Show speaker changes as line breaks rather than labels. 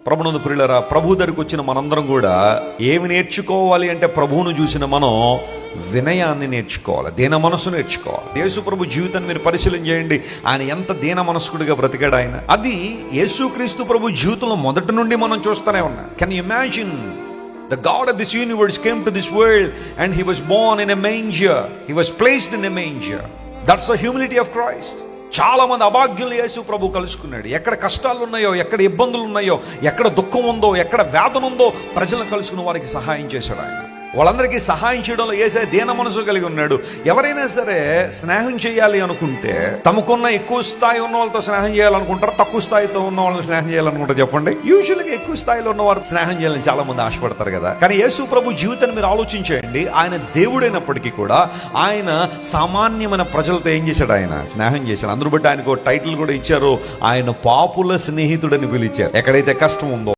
ప్రభునందు ప్రియులారా, ప్రభు దగ్గరికి వచ్చిన మనందరం కూడా ఏమి నేర్చుకోవాలి అంటే, ప్రభువును చూసిన మనం వినయాన్ని నేర్చుకోవాలి, దీన మనసు నేర్చుకోవాలి. యేసు ప్రభు జీవితాన్ని మీరు పరిశీలన చేయండి. ఆయన ఎంత దీన మనస్కుడిగా బ్రతికాడు ఆయన. అది యేసుక్రీస్తు ప్రభు జీవితంలో మొదటి నుండి మనం చూస్తూనే ఉన్నాం. Can you imagine? The God of this universe came to this world and he was born in a manger. He was placed in a manger. That's the humility of Christ. చాలా మంది అభాగ్యులు యేసు ప్రభు కలుసుకున్నాడు. ఎక్కడ కష్టాలు ఉన్నాయో, ఎక్కడ ఇబ్బందులు ఉన్నాయో, ఎక్కడ దుఃఖం ఉందో, ఎక్కడ వేదన ఉందో ప్రజలను కలుసుకున్న వారికి సహాయం చేశాడు ఆయన. వాళ్ళందరికీ సహాయం చేయడంలో యేసయ్య దీన మనసు కలిగి ఉన్నాడు. ఎవరైనా సరే స్నేహం చేయాలి అనుకుంటే తమకున్న ఎక్కువ స్థాయి ఉన్న వాళ్ళతో స్నేహం చేయాలనుకుంటారు, తక్కువ స్థాయితో ఉన్న వాళ్ళని స్నేహం చేయాలనుకుంటారు. చెప్పండి, యూజువల్గా ఎక్కువ స్థాయిలో ఉన్న వారు స్నేహం చేయాలని చాలా మంది ఆశపడతారు కదా. కానీ యేసు ప్రభు జీవితాన్ని మీరు ఆలోచించేయండి. ఆయన దేవుడైనప్పటికీ కూడా ఆయన సామాన్యమైన ప్రజలతో ఏం చేశాడు? ఆయన స్నేహం చేశాడు. అందరూ బట్టి ఆయనకు టైటిల్ కూడా ఇచ్చారు, ఆయన పాపుల స్నేహితుడని పిలిచారు. ఎక్కడైతే కష్టం ఉందో,